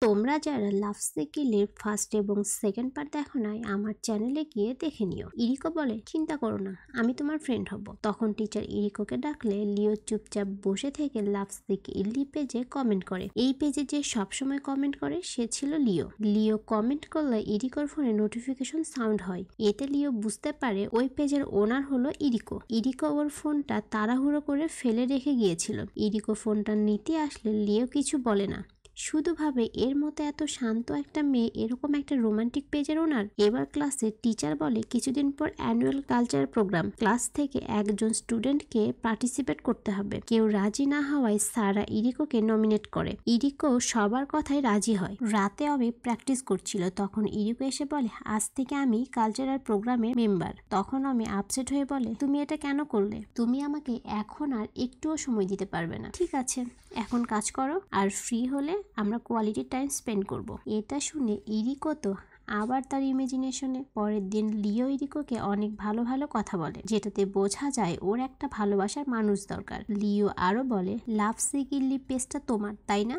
তোমরা যারা লাভ সিকিলের ফার্স্ট এবং সেকেন্ড পার্ট দেখো নাই আমার চ্যানেলে গিয়ে দেখে নিও। ইরিকো বলে, চিন্তা করো না, আমি তোমার ফ্রেন্ড হব। তখন টিচার ইরিকোকে ডাকলে লিও চুপচাপ বসে থেকে লাভ সিকিলি পেজে কমেন্ট করে। এই পেজে যে সবসময় কমেন্ট করে সে ছিল লিও। লিও কমেন্ট করলে ইরিকোর ফোনে নোটিফিকেশন সাউন্ড হয়। এতে লিও বুঝতে পারে ওই পেজের ওনার হলো ইরিকো। ইরিকো ওর ফোনটা তাড়াহুড়ো করে ফেলে রেখে গিয়েছিল। ইরিকো ফোনটা নিতে আসলে লিও কিছু বলে না, শুধু ভাবে এর মতো এত শান্ত একটা মেয়ে এরকম একটা রোমান্টিক পেজের ওনার। এবার ক্লাসে টিচার বলে কিছুদিন পর অ্যানুয়াল কালচার প্রোগ্রাম, ক্লাস থেকে একজন স্টুডেন্টকে পার্টিসিপেট করতে হবে। কেউ রাজি না হওয়ায় সারা ইরিকোকে নমিনেট করে। ইরিকো সবার কথায় রাজি হয়। রাতে আমি প্র্যাকটিস করছিল, তখন ইরিকো এসে বলে আজ থেকে আমি কালচারাল প্রোগ্রামের মেম্বার। তখন আমি আপসেট হয়ে বলে তুমি এটা কেন করলে? তুমি আমাকে এখন আর একটুও সময় দিতে পারবে না। ঠিক আছে, এখন কাজ করো, আর ফ্রি হলে আমরা কোয়ালিটি টাইম স্পেন্ড করব। এটা শুনে ইরিকো তো আবার তার ইমাজিনেশনে। পরের দিন লিও ইরিকোকে অনেক ভালো ভালো কথা বলে, যেটাতে বোঝা যায় ওর একটা ভালোবাসার মানুষ দরকার। লিও আরো বলে লাভ সিকিলি পেজটা তোমার, তাই না?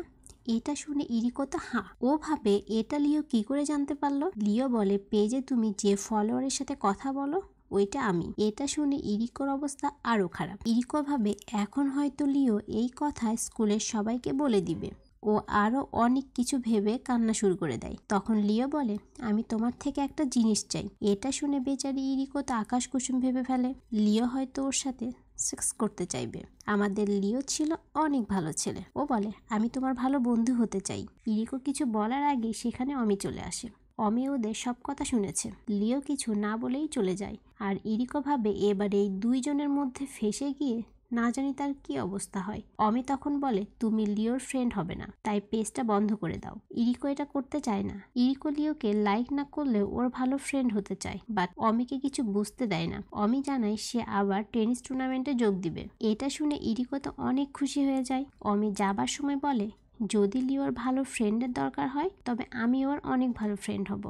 এটা শুনে ইরিকো তো ও ভাবে এটা লিও কি করে জানতে পারলো। লিও বলে পেজে তুমি যে ফলোয়ারের সাথে কথা বলো ওইটা আমি। এটা শুনে ইরিকোর অবস্থা আরো খারাপ। ইরিকো ভাবে এখন হয়তো লিও এই কথা স্কুলের সবাইকে বলে দিবে। ও আরো অনেক কিছু ভেবে কান্না শুরু করে দেয়। তখন লিও বলে আমি তোমার থেকে একটা জিনিস চাই। এটা শুনে বেচারি ইরিকো তো আকাশ কুসুম ভেবে ফেলে। লিও হয়তো ওর সাথে সেক্স করতে চাইবে। আমাদের লিও ছিল অনেক ভালো ছেলে। ও বলে আমি তোমার ভালো বন্ধু হতে চাই। ইরিকো কিছু বলার আগে সেখানে অমি চলে আসে। অমি ওদের সব কথা শুনেছে। লিও কিছু না বলেই চলে যায়। আর ইরিকো ভাবে এবার এই দুইজনের মধ্যে ফেসে গিয়ে না জানি তার কি অবস্থা হয়। অমি তখন বলে তুমি লিওর ফ্রেন্ড হবে না, তাই পেজটা বন্ধ করে দাও। ইরিকো এটা করতে চায় না। ইরিকো লিওকে লাইক না করলেও ওর ভালো ফ্রেন্ড হতে চায়, বাট অমিকে কিছু বুঝতে দেয় না। অমি জানায় সে আবার টেনিস টুর্নামেন্টে যোগ দিবে। এটা শুনে ইরিকো তো অনেক খুশি হয়ে যায়। অমি যাবার সময় বলে যদি লিওর ভালো ফ্রেন্ডের দরকার হয় তবে আমি ওর অনেক ভালো ফ্রেন্ড হব,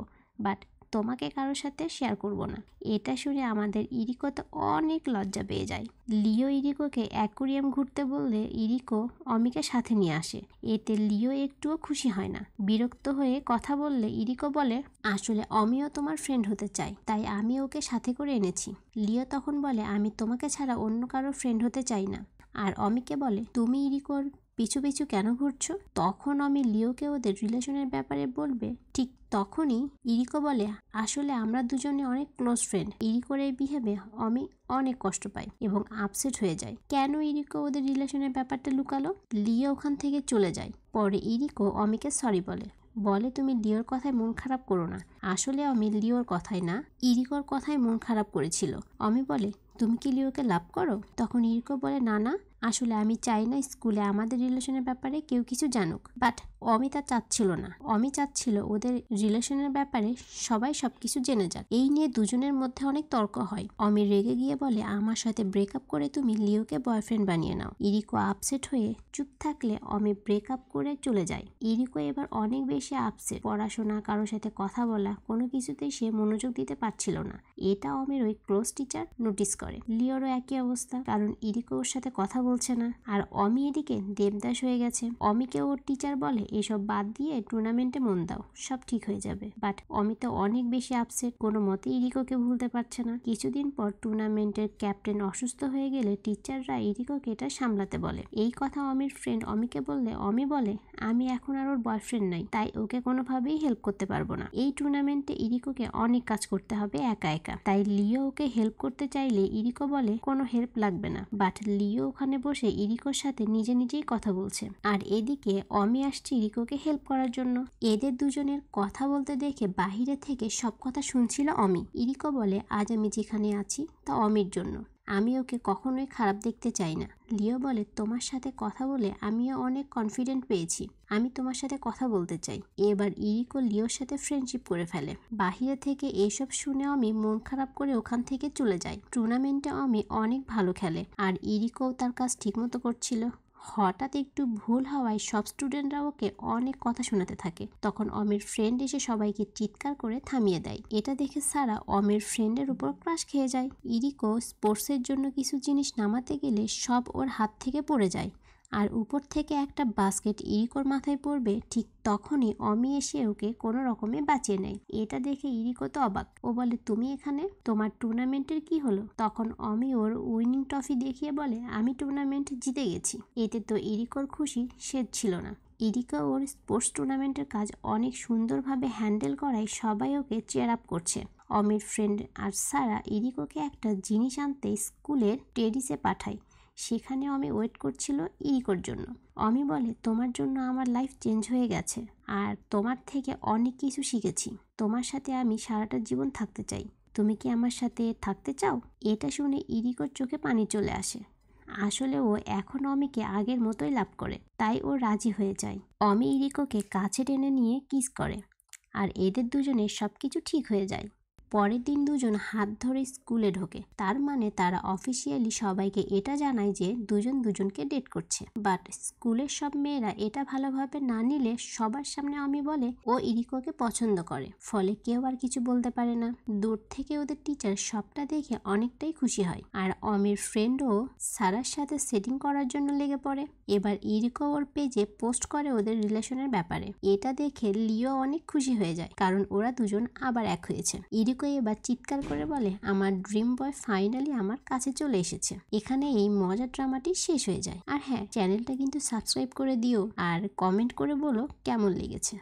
বাট তোমাকে কারোর সাথে শেয়ার করব না। এটা শুনে আমাদের ইরিকো তো অনেক লজ্জা পেয়ে যায়। লিও ইরিকোকে অ্যাকুরিয়াম ঘুরতে বললে ইরিকো অমিকে সাথে নিয়ে আসে। এতে লিও একটুও খুশি হয় না। বিরক্ত হয়ে কথা বললে ইরিকো বলে আসলে অমিও তোমার ফ্রেন্ড হতে চায়, তাই আমি ওকে সাথে করে এনেছি। লিও তখন বলে আমি তোমাকে ছাড়া অন্য কারো ফ্রেন্ড হতে চাই না। আর অমিকে বলে তুমি ইরিকোর পিছু পিছু কেন ঘুরছো? তখন আমি লিওকে ওদের রিলেশনের ব্যাপারে বলবে। ঠিক তখনই ইরিকো বলে আসলে আমরা দুজনে অনেক ক্লোজ ফ্রেন্ড। ইরিকোর এই বিহেভে আমি অনেক কষ্ট পাই এবং আপসেট হয়ে যায়। কেন ইরিকো ওদের রিলেশনের ব্যাপারটা লুকালো? লিও ওখান থেকে চলে যায়। পরে ইরিকো অমিকে সরি বলে তুমি লিওর কথায় মন খারাপ করো না। আসলে আমি লিওর কথায় না, ইরিকোর কথায় মন খারাপ করেছিল। অমি বলে তুমি কি লিওকে লাভ করো? তখন ইরিকো বলে না, আসলে আমি চাই না স্কুলে আমাদের রিলেশনের ব্যাপারে কেউ কিছু জানুক। বাট অমি তা চাচ্ছিল না। অমি চাচ্ছিল ওদের রিলেশনের ব্যাপারে সবাই সবকিছু জেনে যাক। এই নিয়ে দুজনের মধ্যে অনেক তর্ক হয়। অমি রেগে গিয়ে বলে আমার সাথে ব্রেকআপ করে তুমি লিওকে বয়ফ্রেন্ড বানিয়ে নাও। ইরিকো আপসেট হয়ে চুপ থাকলে অমি ব্রেকআপ করে চলে যায়। ইরিকো এবার অনেক বেশি আপসেট। পড়াশোনা, কারোর সাথে কথা বলা, কোনো কিছুতেই সে মনোযোগ দিতে পারছিল না। এটা অমির ওই ক্লোজ টিচার নোটিস করে। লিওরও একই অবস্থা, কারণ ইরিকো ওর সাথে কথা বলছে না। আর অমি এদিকে দেবদাস হয়ে গেছে। অমিকে ওর টিচার বলে এসব বাদ দিয়ে টুর্নামেন্টে মন দাও, সব ঠিক হয়ে যাবে। বাট অমি তো অনেক বেশি আপসেট, কোনো মতে ইরিকোকে ভুলতে পারছে না। কিছুদিন পর টুর্নামেন্টের ক্যাপ্টেন অসুস্থ হয়ে গেলে টিচাররা ইরিকোকে এটা সামলাতে বলে। এই কথা অমির ফ্রেন্ড অমিকে বললে অমি বলে আমি এখন আর ওর বয়ফ্রেন্ড নাই, তাই ওকে কোনোভাবেই হেল্প করতে পারবো না। এই টুর্নামেন্টে ইরিকোকে অনেক কাজ করতে হবে একা একা, তাই লিও ওকে হেল্প করতে চাইলে ইরিকো বলে কোনো হেল্প লাগবে না। বাট লিও ওখানে বসে ইরিকোর সাথে নিজেই কথা বলছে। আর এদিকে অমি আসছে ইরিকোকে হেল্প করার জন্য। এদের দুজনের কথা বলতে দেখে বাহিরে থেকে সব কথা শুনছিল অমি। ইরিকো বলে আজ আমি যেখানে আছি তা অমির জন্য, আমি ওকে কখনোই খারাপ দেখতে চাই না। লিও বলে তোমার সাথে কথা বলে আমিও অনেক কনফিডেন্ট পেয়েছি, আমি তোমার সাথে কথা বলতে চাই। এবার ইরিকো লিওর সাথে ফ্রেন্ডশিপ করে ফেলে। বাহিরে থেকে এসব শুনে আমি মন খারাপ করে ওখান থেকে চলে যাই। টুর্নামেন্টে আমি অনেক ভালো খেলে আর ইরিকো তার কাজ ঠিকমতো করছিল। হঠাৎ একটু ভুল হওয়ায় সব স্টুডেন্টরা ওকে অনেক কথা শোনাতে থাকে। তখন অমির ফ্রেন্ড এসে সবাইকে চিৎকার করে থামিয়ে দেয়। এটা দেখে সারা অমির ফ্রেন্ডের উপর ক্রাশ খেয়ে যায়। ইরিকো স্পোর্টসের জন্য কিছু জিনিস নামাতে গেলে সব ওর হাত থেকে পড়ে যায় আর উপর থেকে একটা বাস্কেট ইরিকোর মাথায় পড়বে, ঠিক তখনই অমি এসে ওকে কোনো রকমে বাঁচিয়ে নেয়। এটা দেখে ইরিকো তো অবাক। ও বলে, তুমি এখানে? তোমার টুর্নামেন্টের কি হলো? তখন অমি ওর উইনিং ট্রফি দেখিয়ে বলে, আমি টুর্নামেন্ট জিতে গেছি। এতে তো ইরিকোর খুশি শেষ ছিল না। ইরিকা ওর স্পোর্টস টুর্নামেন্টের কাজ অনেক সুন্দরভাবে হ্যান্ডেল করায় সবাই ওকে চেয়ার আপ করছে। অমির ফ্রেন্ড আর সারা ইরিকোকে একটা জিনিস আনতে স্কুলের টেরিসে পাঠায়। সেখানে অমি ওয়েট করছিল ইরিকোর জন্য। অমি বলে, তোমার জন্য আমার লাইফ চেঞ্জ হয়ে গেছে আর তোমার থেকে অনেক কিছু শিখেছি। তোমার সাথে আমি সারাটা জীবন থাকতে চাই। তুমি কি আমার সাথে থাকতে চাও? এটা শুনে ইরিকোর চোখে পানি চলে আসে। আসলে ও এখন অমিকে আগের মতোই লাভ করে, তাই ও রাজি হয়ে যায়। অমি ইরিকোকে কাছে টেনে নিয়ে কিস করে আর এদের দুজনের সবকিছু ঠিক হয়ে যায়। পরের দিন দুজন হাত ধরে স্কুলে ঢোকে। তার মানে তারা অফিসিয়ালি সবাইকে এটা জানায় যে দুজন দুজনকে ডেট করছে। বাট স্কুলের সব মেয়েরা এটা ভালোভাবে না নিলে সবার সামনে অমি বলে ও ইরিকোকে পছন্দ করে, ফলে কেউ আর কিছু বলতে পারে না। দূর থেকে ওদের টিচার সবটা দেখে অনেকটাই খুশি হয় আর অমির ফ্রেন্ডও সারার সাথে সেটিং করার জন্য লেগে পড়ে। এবার ইরিকো ওর পেজে পোস্ট করে ওদের রিলেশনের ব্যাপারে। এটা দেখে লিও অনেক খুশি হয়ে যায়, কারণ ওরা দুজন আবার এক হয়েছে। ইরিকো এবার চিৎকার করে বলে, আমার ড্রিম বয় ফাইনালি আমার কাছে চলে এসেছে। এখানে এই মজার ড্রামাটি শেষ হয়ে যায়। আর হ্যাঁ, চ্যানেলটা কিন্তু সাবস্ক্রাইব করে দিও আর কমেন্ট করে বলো কেমন লেগেছে।